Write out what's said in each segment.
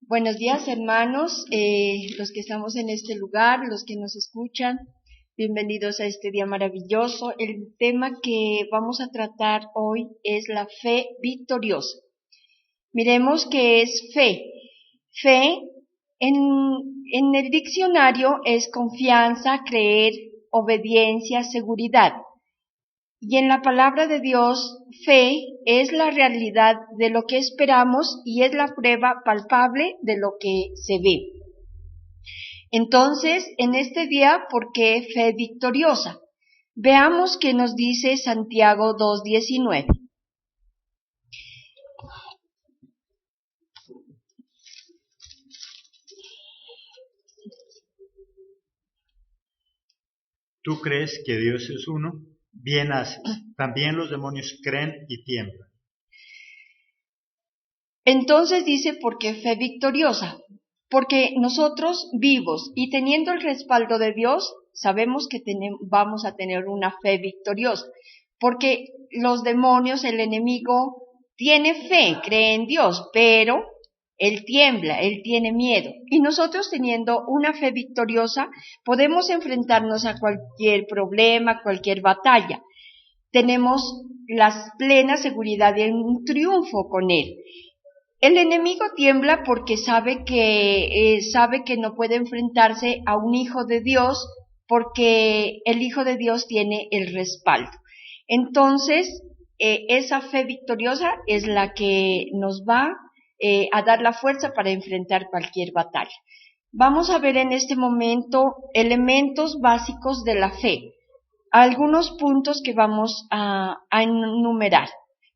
Buenos días, hermanos, los que estamos en este lugar, los que nos escuchan, bienvenidos a este día maravilloso. El tema que vamos a tratar hoy es la fe victoriosa. Miremos qué es fe. Fe en el diccionario es confianza, creer, obediencia, seguridad. Y en la palabra de Dios, fe es la realidad de lo que esperamos y es la prueba palpable de lo que se ve. Entonces, en este día, ¿por qué fe victoriosa? Veamos qué nos dice Santiago 2:19. ¿Tú crees que Dios es uno? Bien haces. También los demonios creen y tiemblan. Entonces dice, ¿por qué fe victoriosa? Porque nosotros vivos y teniendo el respaldo de Dios, sabemos que vamos a tener una fe victoriosa. Porque los demonios, el enemigo, tiene fe, cree en Dios, pero él tiembla, él tiene miedo. Y nosotros teniendo una fe victoriosa, podemos enfrentarnos a cualquier problema, cualquier batalla. Tenemos la plena seguridad de un triunfo con él. El enemigo tiembla porque sabe que no puede enfrentarse a un hijo de Dios porque el hijo de Dios tiene el respaldo. Entonces, esa fe victoriosa es la que nos va a dar la fuerza para enfrentar cualquier batalla. Vamos a ver en este momento elementos básicos de la fe, algunos puntos que vamos a enumerar.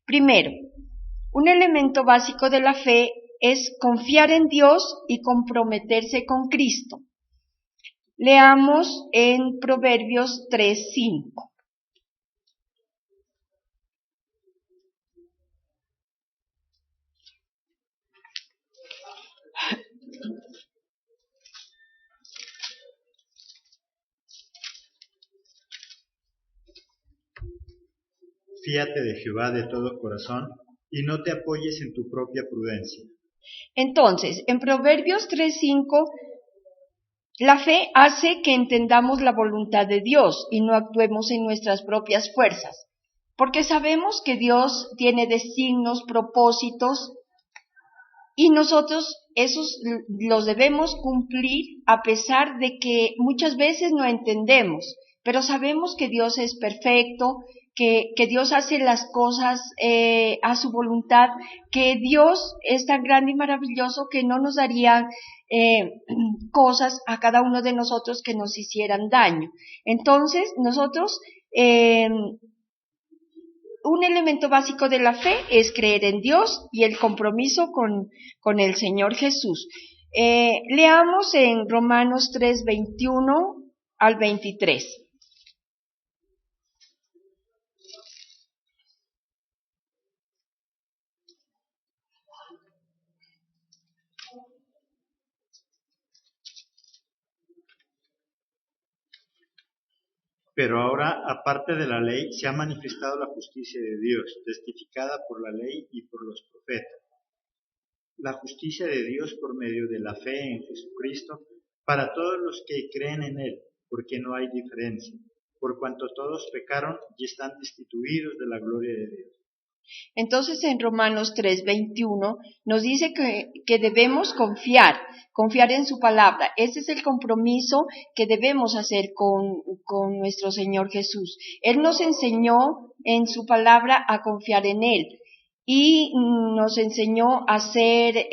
Primero, un elemento básico de la fe es confiar en Dios y comprometerse con Cristo. Leamos en Proverbios 3:5. Fíate de Jehová de todo corazón y no te apoyes en tu propia prudencia. Entonces, en Proverbios 3:5, la fe hace que entendamos la voluntad de Dios y no actuemos en nuestras propias fuerzas, porque sabemos que Dios tiene designios, propósitos, y nosotros esos los debemos cumplir a pesar de que muchas veces no entendemos, pero sabemos que Dios es perfecto, que Dios hace las cosas a su voluntad, que Dios es tan grande y maravilloso que no nos daría cosas a cada uno de nosotros que nos hicieran daño. Entonces, nosotros un elemento básico de la fe es creer en Dios y el compromiso con el Señor Jesús. Leamos en Romanos 3:21 al 23. Pero ahora, aparte de la ley, se ha manifestado la justicia de Dios, testificada por la ley y por los profetas. La justicia de Dios por medio de la fe en Jesucristo, para todos los que creen en Él, porque no hay diferencia, por cuanto todos pecaron y están destituidos de la gloria de Dios. Entonces en Romanos 3:21 nos dice que debemos confiar en su palabra. Ese es el compromiso que debemos hacer con nuestro Señor Jesús. Él nos enseñó en su palabra a confiar en Él y nos enseñó a hacer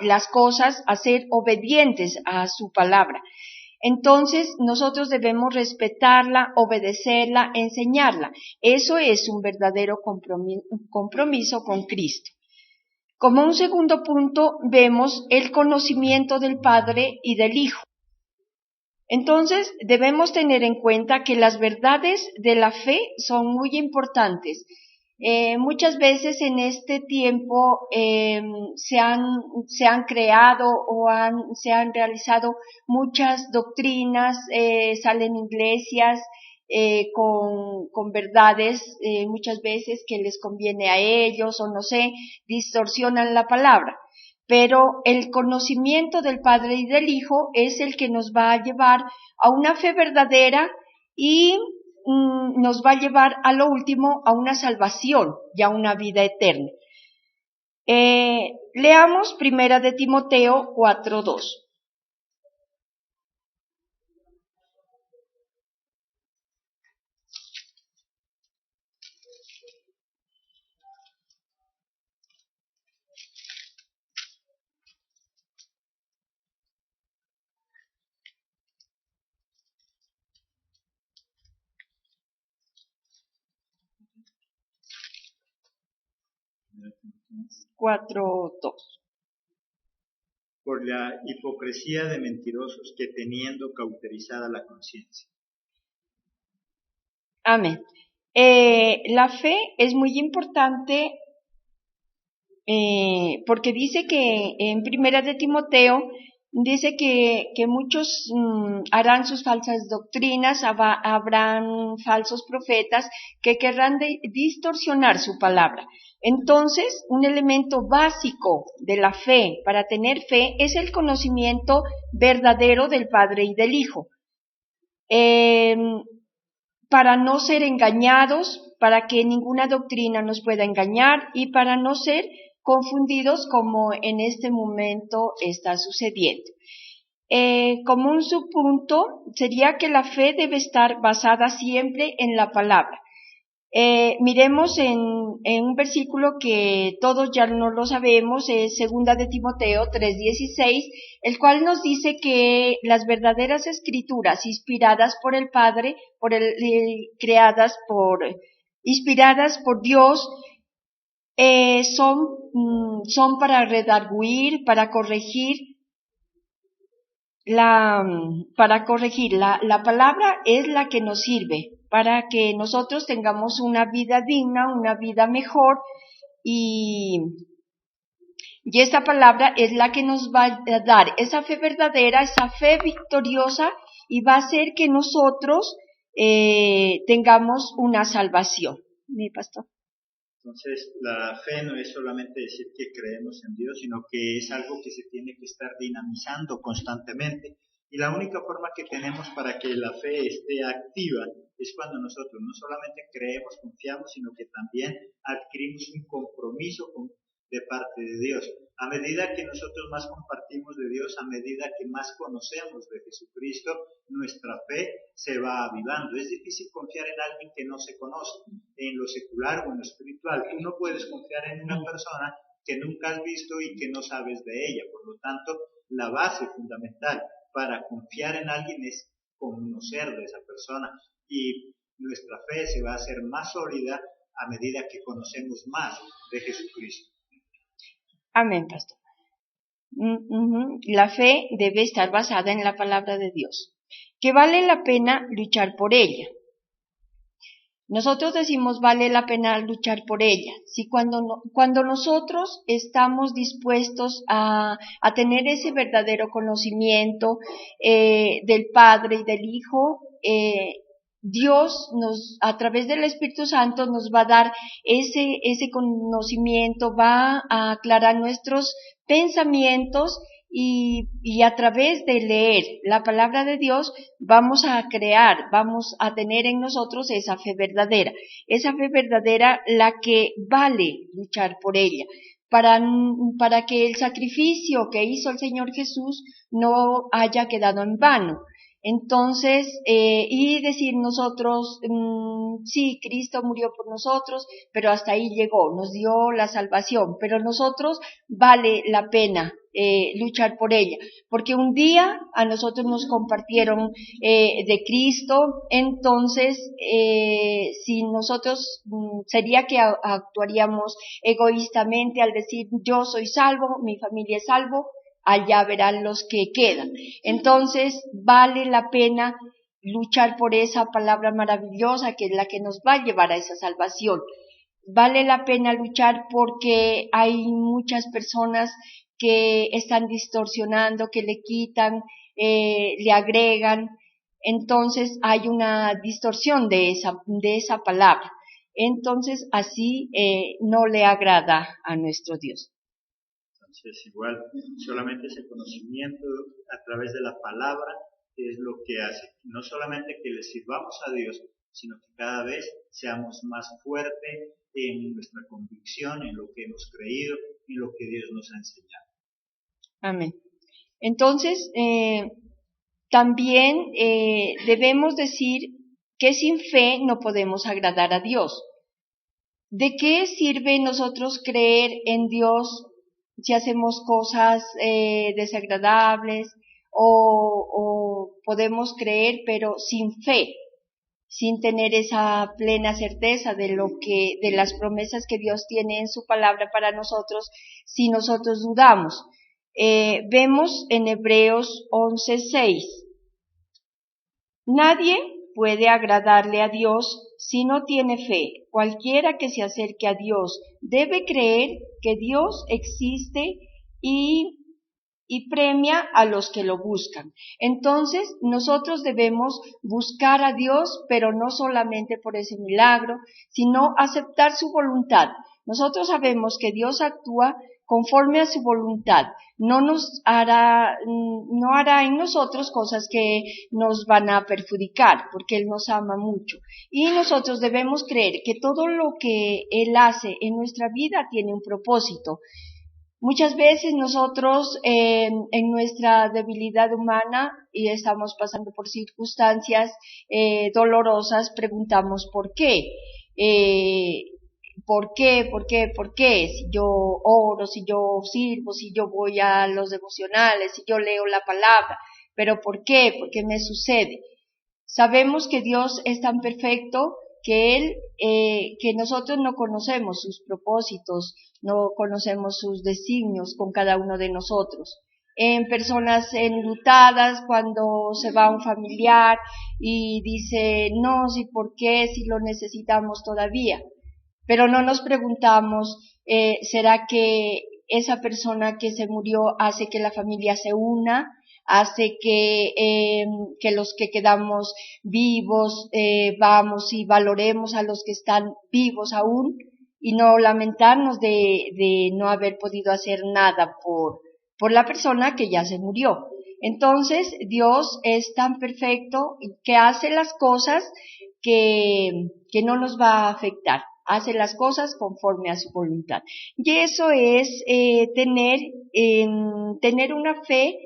las cosas, a ser obedientes a su palabra. Entonces, nosotros debemos respetarla, obedecerla, enseñarla. Eso es un verdadero compromiso con Cristo. Como un segundo punto, vemos el conocimiento del Padre y del Hijo. Entonces, debemos tener en cuenta que las verdades de la fe son muy importantes. Muchas veces en este tiempo se han creado o se han realizado muchas doctrinas, salen iglesias con verdades muchas veces que les conviene a ellos o no sé, distorsionan la palabra. Pero el conocimiento del Padre y del Hijo es el que nos va a llevar a una fe verdadera y nos va a llevar a lo último a una salvación y a una vida eterna. Leamos Primera de Timoteo 4:2. Por la hipocresía de mentirosos que teniendo cauterizada la conciencia. Amén. La fe es muy importante porque dice que en Primera de Timoteo dice que muchos harán sus falsas doctrinas, habrán falsos profetas que querrán distorsionar su palabra. Entonces, un elemento básico de la fe, para tener fe, es el conocimiento verdadero del Padre y del Hijo. Para no ser engañados, para que ninguna doctrina nos pueda engañar y para no ser confundidos como en este momento está sucediendo. Como un subpunto sería que la fe debe estar basada siempre en la palabra. Miremos en un versículo que todos ya no lo sabemos, es 2 de Timoteo 3:16, el cual nos dice que las verdaderas escrituras inspiradas por el Padre, inspiradas por Dios, son para redarguir, para corregir. La palabra es la que nos sirve para que nosotros tengamos una vida digna, una vida mejor, y esta palabra es la que nos va a dar esa fe verdadera, esa fe victoriosa, y va a hacer que nosotros tengamos una salvación. ¿Mi pastor? Entonces, la fe no es solamente decir que creemos en Dios, sino que es algo que se tiene que estar dinamizando constantemente. Y la única forma que tenemos para que la fe esté activa es cuando nosotros no solamente creemos, confiamos, sino que también adquirimos un compromiso de parte de Dios. A medida que nosotros más compartimos de Dios, a medida que más conocemos de Jesucristo, nuestra fe se va avivando. Es difícil confiar en alguien que no se conoce, en lo secular o en lo espiritual. Tú no puedes confiar en una persona que nunca has visto y que no sabes de ella. Por lo tanto, la base fundamental para confiar en alguien es conocer de esa persona, y nuestra fe se va a hacer más sólida a medida que conocemos más de Jesucristo. Amén, pastor. La fe debe estar basada en la palabra de Dios, que vale la pena luchar por ella. Nosotros decimos vale la pena luchar por ella, si cuando nosotros estamos dispuestos a tener ese verdadero conocimiento del Padre y del Hijo, Dios a través del Espíritu Santo nos va a dar ese conocimiento, va a aclarar nuestros pensamientos y a través de leer la palabra de Dios vamos a tener en nosotros esa fe verdadera la que vale luchar por ella, para que el sacrificio que hizo el Señor Jesús no haya quedado en vano. Entonces, y decir nosotros, sí, Cristo murió por nosotros, pero hasta ahí llegó, nos dio la salvación, pero nosotros vale la pena luchar por ella, porque un día a nosotros nos compartieron de Cristo, entonces si nosotros sería que actuaríamos egoístamente al decir yo soy salvo, mi familia es salvo, allá verán los que quedan. Entonces vale la pena luchar por esa palabra maravillosa que es la que nos va a llevar a esa salvación. Vale la pena luchar porque hay muchas personas que están distorsionando, que le quitan, le agregan, entonces hay una distorsión de esa palabra. Entonces así no le agrada a nuestro Dios. Entonces igual, solamente ese conocimiento a través de la palabra es lo que hace, no solamente que le sirvamos a Dios, sino que cada vez seamos más fuertes en nuestra convicción, en lo que hemos creído, en lo que Dios nos ha enseñado. Amén. Entonces, también debemos decir que sin fe no podemos agradar a Dios. ¿De qué sirve nosotros creer en Dios si hacemos cosas desagradables o podemos creer pero sin fe, sin tener esa plena certeza de las promesas que Dios tiene en su palabra para nosotros, si nosotros dudamos? Vemos en Hebreos 11:6, nadie puede agradarle a Dios si no tiene fe. Cualquiera que se acerque a Dios debe creer que Dios existe y premia a los que lo buscan. Entonces, nosotros debemos buscar a Dios, pero no solamente por ese milagro, sino aceptar su voluntad. Nosotros sabemos que Dios actúa conforme a su voluntad. No hará en nosotros cosas que nos van a perjudicar, porque Él nos ama mucho. Y nosotros debemos creer que todo lo que Él hace en nuestra vida tiene un propósito. Muchas veces nosotros en nuestra debilidad humana y estamos pasando por circunstancias dolorosas, preguntamos ¿por qué? ¿Por qué? ¿Por qué? ¿Por qué? Si yo oro, si yo sirvo, si yo voy a los devocionales, si yo leo la palabra, pero ¿por qué? ¿Por qué me sucede? Sabemos que Dios es tan perfecto que que nosotros no conocemos sus propósitos, no conocemos sus designios con cada uno de nosotros. En personas enlutadas, cuando se va un familiar y dice, no, sí, ¿por qué? Si lo necesitamos todavía. Pero no nos preguntamos, ¿será que esa persona que se murió hace que la familia se una? Hace que los que quedamos vivos vamos y valoremos a los que están vivos aún y no lamentarnos de no haber podido hacer nada por la persona que ya se murió. Entonces, Dios es tan perfecto que hace las cosas que no nos va a afectar. Hace las cosas conforme a su voluntad. Y eso es tener una fe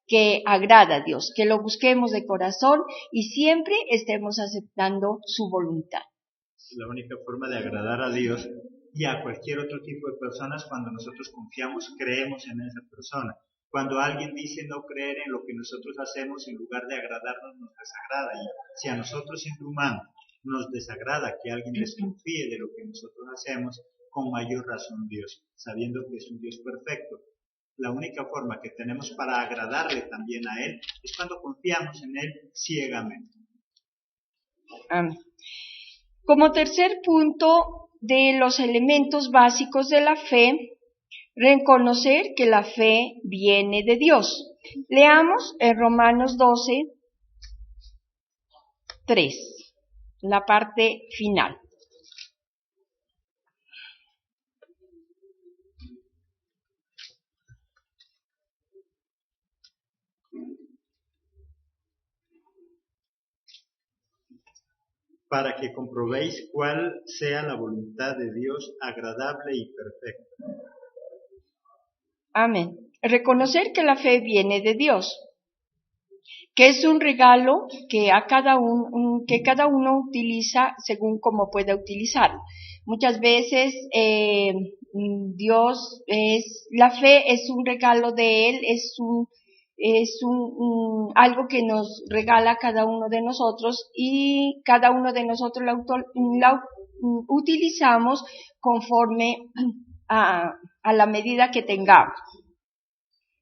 que agrada a Dios, que lo busquemos de corazón y siempre estemos aceptando su voluntad. La única forma de agradar a Dios y a cualquier otro tipo de personas cuando nosotros confiamos, creemos en esa persona. Cuando alguien dice no creer en lo que nosotros hacemos, en lugar de agradarnos, nos desagrada. Y si a nosotros, siendo humanos, nos desagrada que alguien desconfíe de lo que nosotros hacemos, con mayor razón Dios, sabiendo que es un Dios perfecto. La única forma que tenemos para agradarle también a Él es cuando confiamos en Él ciegamente. Como tercer punto de los elementos básicos de la fe, reconocer que la fe viene de Dios. Leamos en Romanos 12:3, la parte final. Para que comprobéis cuál sea la voluntad de Dios agradable y perfecta. Amén. Reconocer que la fe viene de Dios, que es un regalo que cada uno utiliza según como pueda utilizarlo. Muchas veces la fe es un regalo de Él, es algo que nos regala cada uno de nosotros y cada uno de nosotros la utilizamos conforme a la medida que tengamos.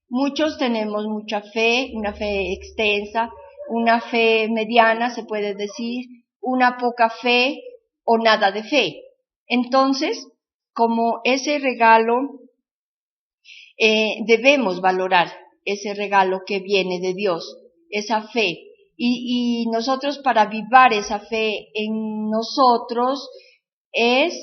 Muchos tenemos mucha fe, una fe extensa, una fe mediana, se puede decir, una poca fe o nada de fe. Entonces, como ese regalo, debemos valorar ese regalo que viene de Dios, esa fe, Y nosotros, para avivar esa fe en nosotros, es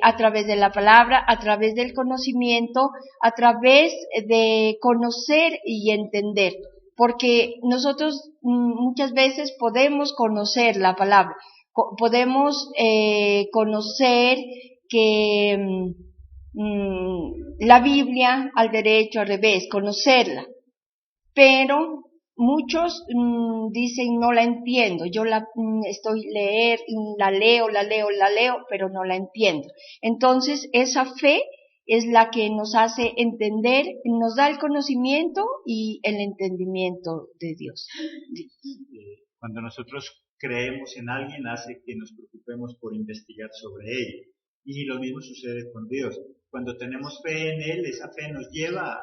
a través de la palabra, a través del conocimiento, a través de conocer y entender. Porque nosotros muchas veces podemos conocer la palabra, podemos conocer que la Biblia al derecho, al revés, conocerla, pero muchos dicen no la entiendo, yo la leo, pero no la entiendo. Entonces esa fe es la que nos hace entender, nos da el conocimiento y el entendimiento de Dios. Cuando nosotros creemos en alguien, hace que nos preocupemos por investigar sobre ello. Y lo mismo sucede con Dios. Cuando tenemos fe en Él, esa fe nos lleva a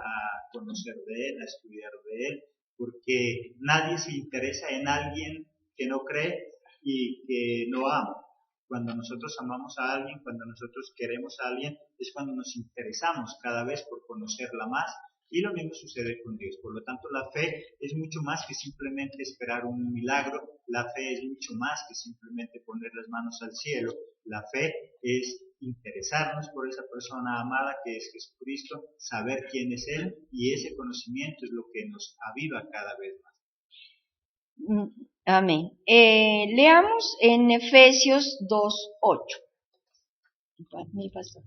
conocer de Él, a estudiar de Él, porque nadie se interesa en alguien que no cree y que no ama. Cuando nosotros amamos a alguien, cuando nosotros queremos a alguien, es cuando nos interesamos cada vez por conocerla más. Y lo mismo sucede con Dios. Por lo tanto, la fe es mucho más que simplemente esperar un milagro. La fe es mucho más que simplemente poner las manos al cielo. La fe es interesarnos por esa persona amada que es Jesucristo, saber quién es Él, y ese conocimiento es lo que nos aviva cada vez más. Amén. Leamos en Efesios 2:8. Mi pastor.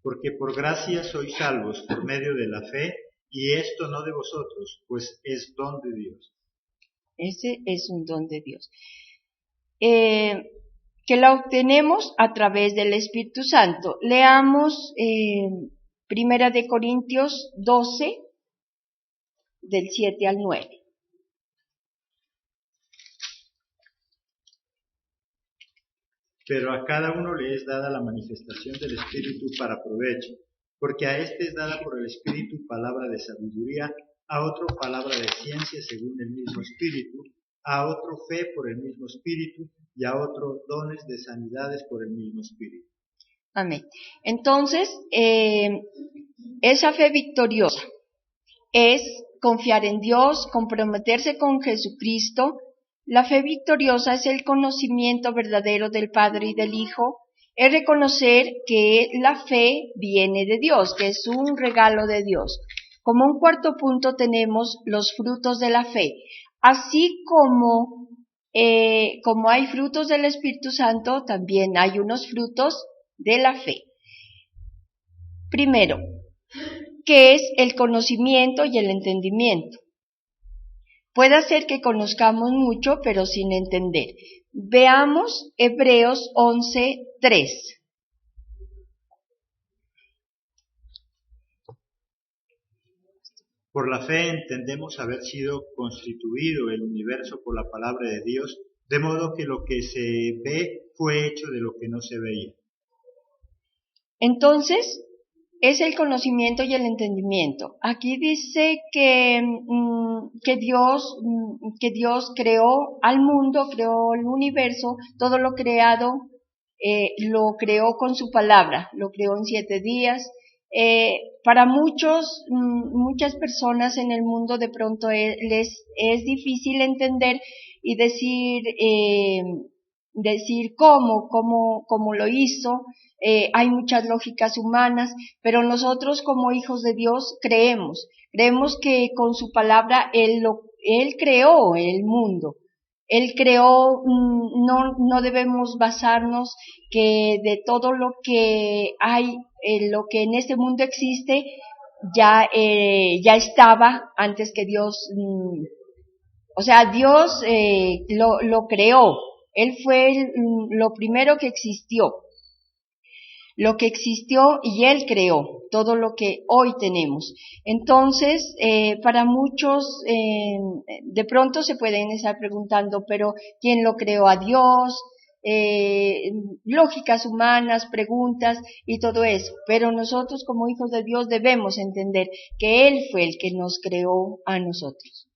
Porque por gracia sois salvos por medio de la fe, y esto no de vosotros, pues es don de Dios. Ese es un don de Dios. Que la obtenemos a través del Espíritu Santo. Leamos Primera de Corintios 12, del 7 al 9. Pero a cada uno le es dada la manifestación del Espíritu para provecho, porque a este es dada por el Espíritu palabra de sabiduría, a otro palabra de ciencia según el mismo Espíritu, a otro fe por el mismo Espíritu, y a otro dones de sanidades por el mismo Espíritu. Amén. Entonces, esa fe victoriosa es confiar en Dios, comprometerse con Jesucristo. La fe victoriosa es el conocimiento verdadero del Padre y del Hijo, es reconocer que la fe viene de Dios, que es un regalo de Dios. Como un cuarto punto tenemos los frutos de la fe. Así como hay frutos del Espíritu Santo, también hay unos frutos de la fe. Primero, ¿qué es el conocimiento y el entendimiento? Puede ser que conozcamos mucho, pero sin entender. Veamos Hebreos 11:3. Por la fe entendemos haber sido constituido el universo por la palabra de Dios, de modo que lo que se ve fue hecho de lo que no se veía. Entonces, es el conocimiento y el entendimiento. Aquí dice que Dios creó al mundo, creó el universo, todo lo creado, lo creó con su palabra, lo creó en 7 días. Para muchas personas en el mundo de pronto les es difícil entender y decir cómo lo hizo. Hay muchas lógicas humanas, pero nosotros como hijos de Dios creemos que con su palabra Él creó el mundo. Él creó, no debemos basarnos que de todo lo que hay, lo que en este mundo existe, ya estaba antes que Dios, Dios lo creó. Él fue lo primero que existió. Lo que existió y Él creó todo lo que hoy tenemos. Entonces, para muchos, de pronto se pueden estar preguntando, pero ¿quién lo creó? ¿A Dios? Lógicas humanas, preguntas y todo eso. Pero nosotros como hijos de Dios debemos entender que Él fue el que nos creó a nosotros.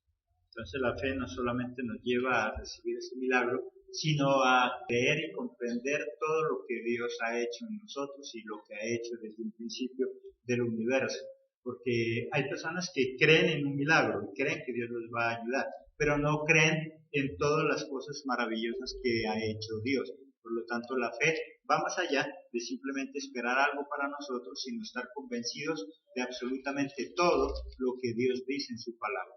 Entonces la fe no solamente nos lleva a recibir ese milagro, sino a creer y comprender todo lo que Dios ha hecho en nosotros y lo que ha hecho desde el principio del universo. Porque hay personas que creen en un milagro, creen que Dios los va a ayudar, pero no creen en todas las cosas maravillosas que ha hecho Dios. Por lo tanto, la fe va más allá de simplemente esperar algo para nosotros, sino estar convencidos de absolutamente todo lo que Dios dice en su palabra.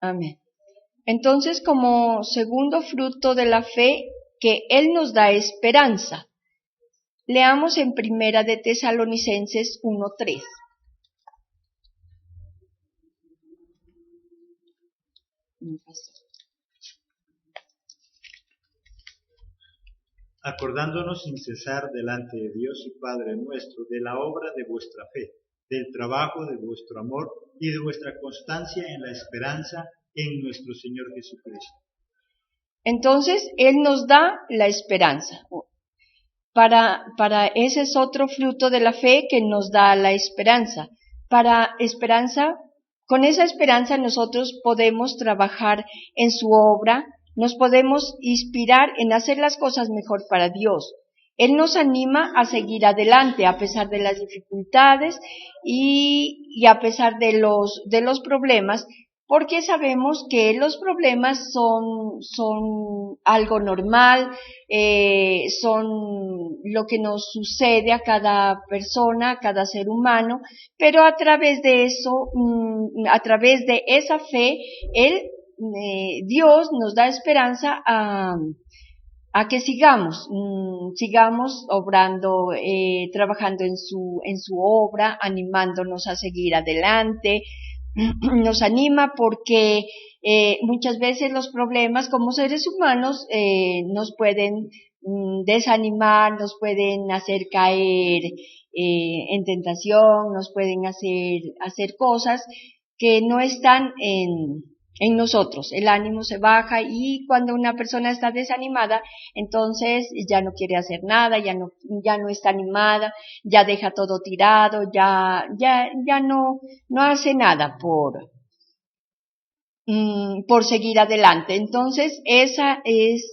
Amén. Entonces, como segundo fruto de la fe, que Él nos da esperanza. Leamos en Primera de Tesalonicenses 1:3. Acordándonos sin cesar delante de Dios y Padre nuestro de la obra de vuestra fe, del trabajo de vuestro amor y de vuestra constancia en la esperanza en nuestro Señor Jesucristo. Entonces, Él nos da la esperanza. Para ese es otro fruto de la fe que nos da la esperanza. Con esa esperanza nosotros podemos trabajar en su obra, nos podemos inspirar en hacer las cosas mejor para Dios. Él nos anima a seguir adelante a pesar de las dificultades y a pesar de los problemas, porque sabemos que los problemas son algo normal, son lo que nos sucede a cada persona, a cada ser humano, pero a través de eso, a través de esa fe, Dios nos da esperanza a que sigamos obrando, trabajando en su obra, animándonos a seguir adelante. Nos anima porque muchas veces los problemas como seres humanos nos pueden desanimar, nos pueden hacer caer en tentación, nos pueden hacer cosas que no están en nosotros. El ánimo se baja y cuando una persona está desanimada, entonces ya no quiere hacer nada, ya no está animada, ya deja todo tirado, ya no hace nada por seguir adelante. Entonces, eso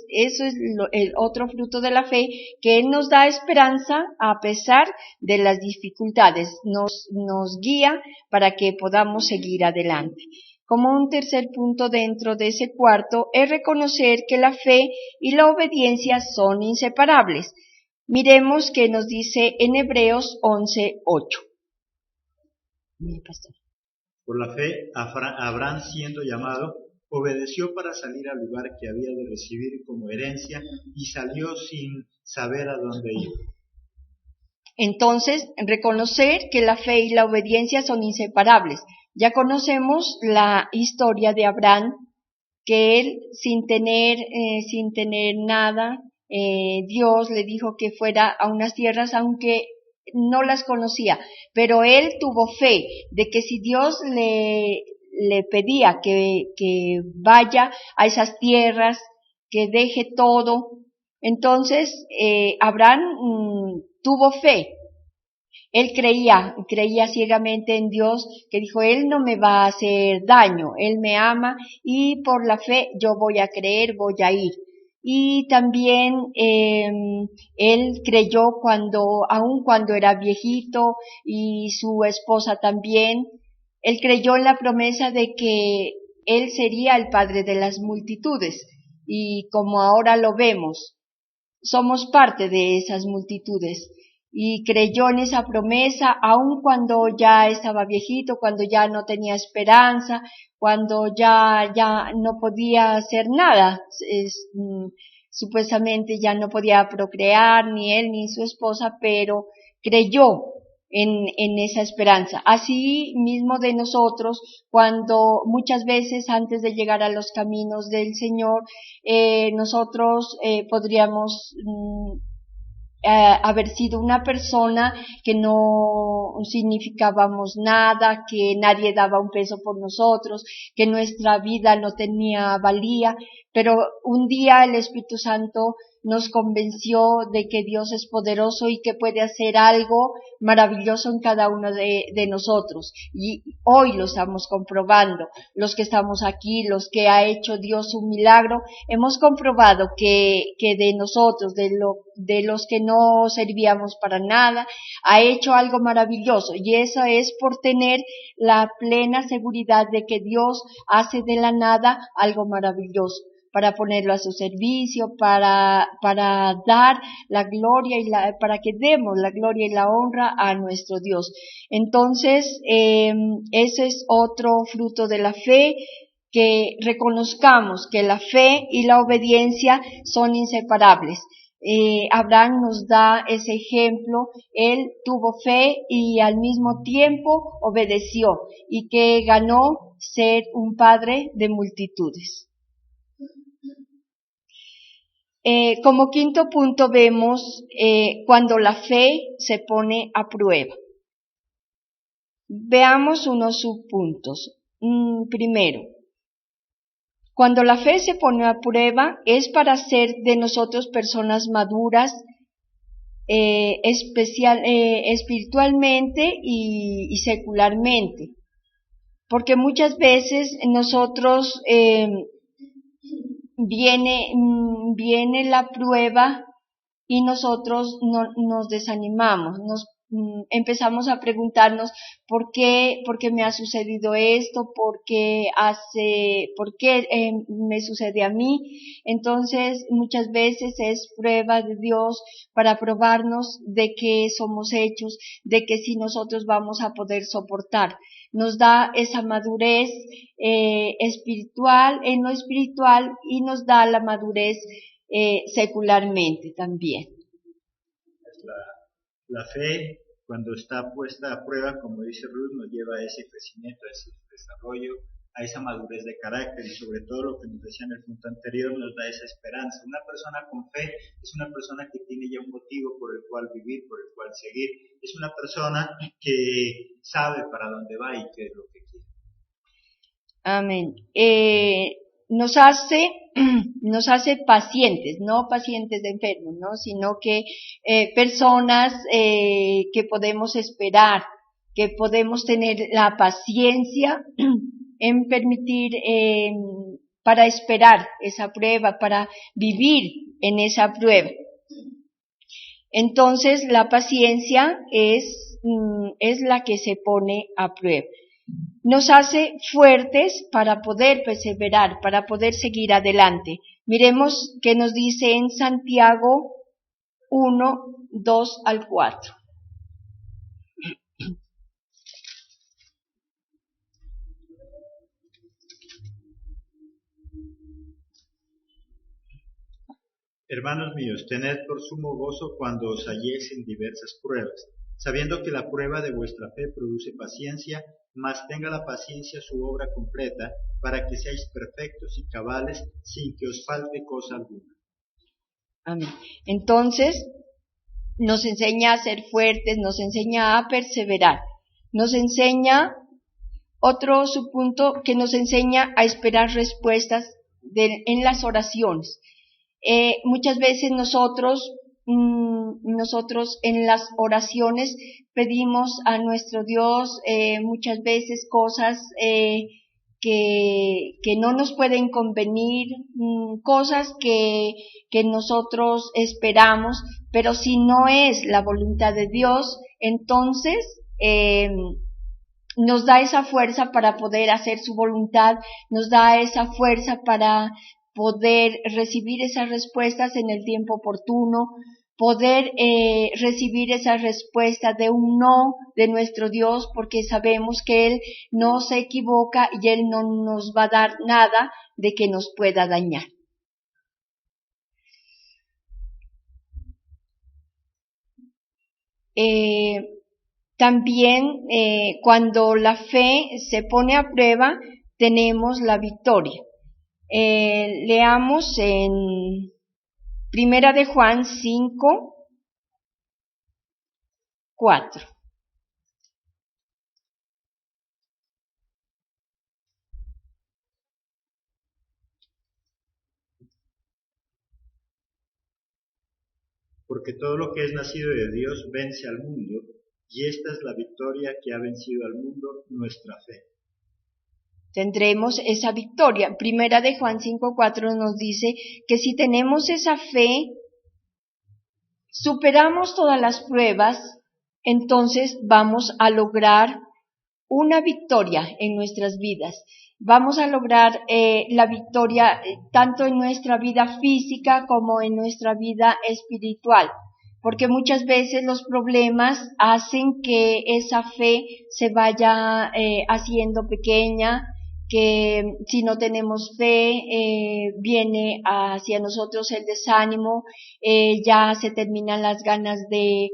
es el otro fruto de la fe, que Él nos da esperanza a pesar de las dificultades, nos guía para que podamos seguir adelante. Como un tercer punto dentro de ese cuarto es reconocer que la fe y la obediencia son inseparables. Miremos qué nos dice en Hebreos 11:8. Por la fe, Abraham, siendo llamado, obedeció para salir al lugar que había de recibir como herencia y salió sin saber a dónde iba. Entonces, reconocer que la fe y la obediencia son inseparables. Ya conocemos la historia de Abraham, que él sin tener nada, Dios le dijo que fuera a unas tierras, aunque no las conocía, pero él tuvo fe de que si Dios le pedía que vaya a esas tierras, que deje todo, entonces Abraham tuvo fe. Él creía ciegamente en Dios, que dijo, Él no me va a hacer daño, Él me ama y por la fe yo voy a creer, voy a ir. Y también él creyó aun cuando era viejito y su esposa también, él creyó en la promesa de que él sería el padre de las multitudes y como ahora lo vemos, somos parte de esas multitudes. Y creyó en esa promesa aun cuando ya estaba viejito, cuando ya no tenía esperanza, cuando ya no podía hacer nada, supuestamente ya no podía procrear ni él ni su esposa, pero creyó en esa esperanza. Así mismo de nosotros, cuando muchas veces antes de llegar a los caminos del Señor, nosotros podríamos haber sido una persona que no significábamos nada, que nadie daba un peso por nosotros, que nuestra vida no tenía valía, pero un día el Espíritu Santo nos convenció de que Dios es poderoso y que puede hacer algo maravilloso en cada uno de nosotros. Y hoy lo estamos comprobando. Los que estamos aquí, los que ha hecho Dios un milagro, hemos comprobado que de nosotros, de los que no servíamos para nada, ha hecho algo maravilloso. Y eso es por tener la plena seguridad de que Dios hace de la nada algo maravilloso, para ponerlo a su servicio, para dar la gloria para que demos la gloria y la honra a nuestro Dios. Entonces, ese es otro fruto de la fe, que reconozcamos que la fe y la obediencia son inseparables. Abraham nos da ese ejemplo. Él tuvo fe y al mismo tiempo obedeció, y que ganó ser un padre de multitudes. Como quinto punto vemos cuando la fe se pone a prueba. Veamos unos subpuntos. Primero, cuando la fe se pone a prueba es para ser de nosotros personas maduras, espiritualmente y secularmente, porque muchas veces nosotros viene la prueba y nosotros nos desanimamos, empezamos a preguntarnos ¿por qué me ha sucedido esto? ¿Por qué me sucede a mí? Entonces muchas veces es prueba de Dios para probarnos de qué somos hechos, de que si nosotros vamos a poder soportar. Nos da esa madurez espiritual, en lo espiritual, y nos da la madurez secularmente también. La fe, cuando está puesta a prueba, como dice Ruth, nos lleva a ese crecimiento, a ese desarrollo, a esa madurez de carácter, y sobre todo lo que nos decía en el punto anterior, nos da esa esperanza. Una persona con fe es una persona que tiene ya un motivo por el cual vivir, por el cual seguir. Es una persona que sabe para dónde va y qué es lo que quiere. Amén. Nos hace pacientes, no pacientes enfermos, ¿no? Sino que personas que podemos esperar, que podemos tener la paciencia en permitir, para esperar esa prueba, para vivir en esa prueba. Entonces la paciencia es la que se pone a prueba. Nos hace fuertes para poder perseverar, para poder seguir adelante. Miremos qué nos dice en Santiago 1, 2 al 4. Hermanos míos, tened por sumo gozo cuando os halléis en diversas pruebas, sabiendo que la prueba de vuestra fe produce paciencia, mas tenga la paciencia su obra completa, para que seáis perfectos y cabales, sin que os falte cosa alguna. Amén. Entonces, nos enseña a ser fuertes, nos enseña a perseverar, nos enseña, otro subpunto, que nos enseña a esperar respuestas en las oraciones. Muchas veces nosotros en las oraciones pedimos a nuestro Dios muchas veces cosas que no nos pueden convenir, cosas que nosotros esperamos, pero si no es la voluntad de Dios, entonces nos da esa fuerza para poder hacer su voluntad, nos da esa fuerza para poder recibir esas respuestas en el tiempo oportuno, poder recibir esa respuesta de un no de nuestro Dios, porque sabemos que Él no se equivoca y Él no nos va a dar nada de que nos pueda dañar. También cuando la fe se pone a prueba, tenemos la victoria. Leamos en Primera de Juan 5, 4. porque todo lo que es nacido de Dios vence al mundo, y esta es la victoria que ha vencido al mundo, nuestra fe. Tendremos esa victoria. Primera de Juan 5:4 nos dice que si tenemos esa fe, superamos todas las pruebas, entonces vamos a lograr una victoria en nuestras vidas. Vamos a lograr la victoria tanto en nuestra vida física como en nuestra vida espiritual, porque muchas veces los problemas hacen que esa fe se vaya haciendo pequeña, que si no tenemos fe viene hacia nosotros el desánimo, ya se terminan las ganas de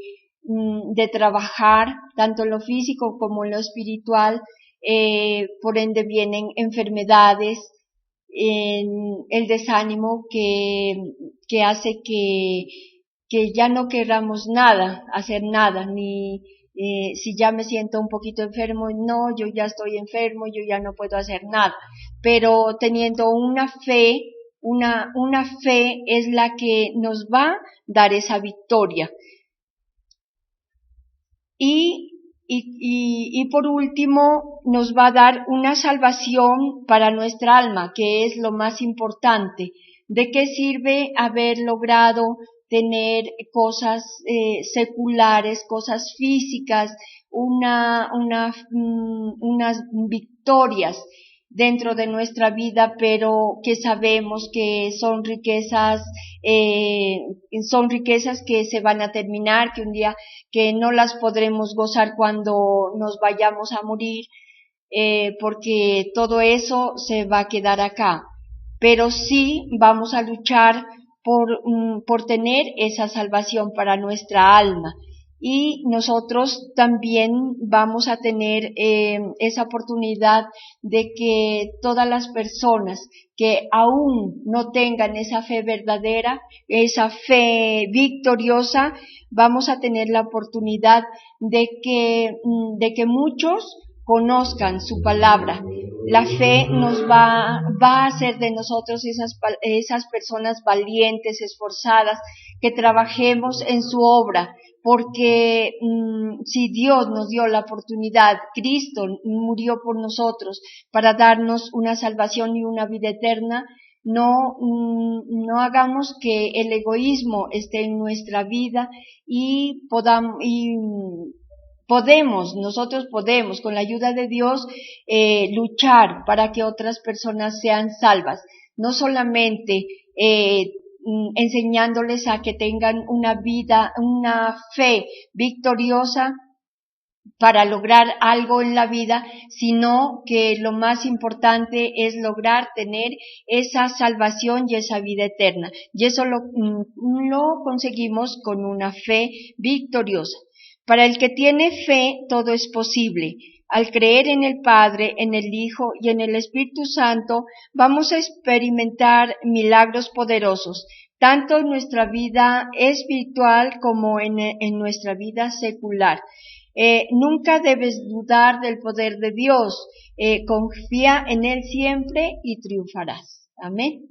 trabajar, tanto en lo físico como en lo espiritual, por ende vienen enfermedades, el desánimo que hace que ya no queramos nada, hacer nada, ni si ya me siento un poquito enfermo, no, yo ya estoy enfermo, yo ya no puedo hacer nada, pero teniendo una fe es la que nos va a dar esa victoria. Y por último nos va a dar una salvación para nuestra alma, que es lo más importante. ¿De qué sirve haber logrado tener cosas seculares, cosas físicas, unas victorias dentro de nuestra vida, pero que sabemos que son riquezas que se van a terminar, que un día que no las podremos gozar cuando nos vayamos a morir, porque todo eso se va a quedar acá. Pero sí vamos a luchar por tener esa salvación para nuestra alma. Y nosotros también vamos a tener esa oportunidad de que todas las personas que aún no tengan esa fe verdadera, esa fe victoriosa, vamos a tener la oportunidad de que muchos conozcan su palabra. La fe nos va a hacer de nosotros esas personas valientes, esforzadas, que trabajemos en su obra, porque si Dios nos dio la oportunidad, Cristo murió por nosotros para darnos una salvación y una vida eterna, no hagamos que el egoísmo esté en nuestra vida y nosotros podemos, con la ayuda de Dios, luchar para que otras personas sean salvas, no solamente enseñándoles a que tengan una fe victoriosa para lograr algo en la vida, sino que lo más importante es lograr tener esa salvación y esa vida eterna. Y eso lo conseguimos con una fe victoriosa. Para el que tiene fe, todo es posible. Al creer en el Padre, en el Hijo y en el Espíritu Santo, vamos a experimentar milagros poderosos, tanto en nuestra vida espiritual como en nuestra vida secular. Nunca debes dudar del poder de Dios. Confía en Él siempre y triunfarás. Amén.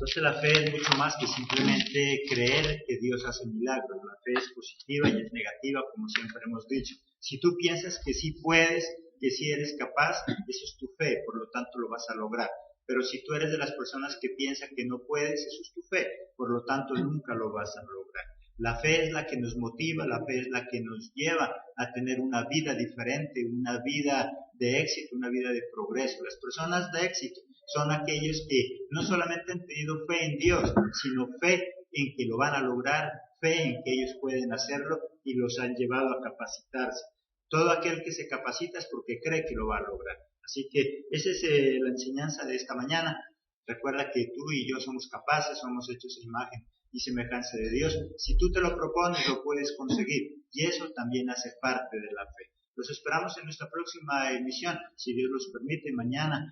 Entonces la fe es mucho más que simplemente creer que Dios hace milagros. La fe es positiva y es negativa, como siempre hemos dicho. Si tú piensas que sí puedes, que sí eres capaz, eso es tu fe, por lo tanto lo vas a lograr. Pero si tú eres de las personas que piensan que no puedes, eso es tu fe, por lo tanto nunca lo vas a lograr. La fe es la que nos motiva, la fe es la que nos lleva a tener una vida diferente, una vida de éxito, una vida de progreso. Las personas de éxito son aquellos que no solamente han tenido fe en Dios, sino fe en que lo van a lograr, fe en que ellos pueden hacerlo y los han llevado a capacitarse. Todo aquel que se capacita es porque cree que lo va a lograr. Así que esa es la enseñanza de esta mañana. Recuerda que tú y yo somos capaces, somos hechos a imagen y semejanza de Dios. Si tú te lo propones, lo puedes conseguir. Y eso también hace parte de la fe. Los esperamos en nuestra próxima emisión, si Dios los permite, mañana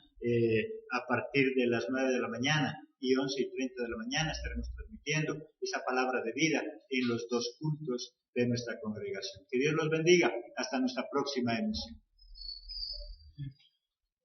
a partir de las 9 de la mañana y 11:30 de la mañana estaremos transmitiendo esa palabra de vida en los dos cultos de nuestra congregación. Que Dios los bendiga. Hasta nuestra próxima emisión.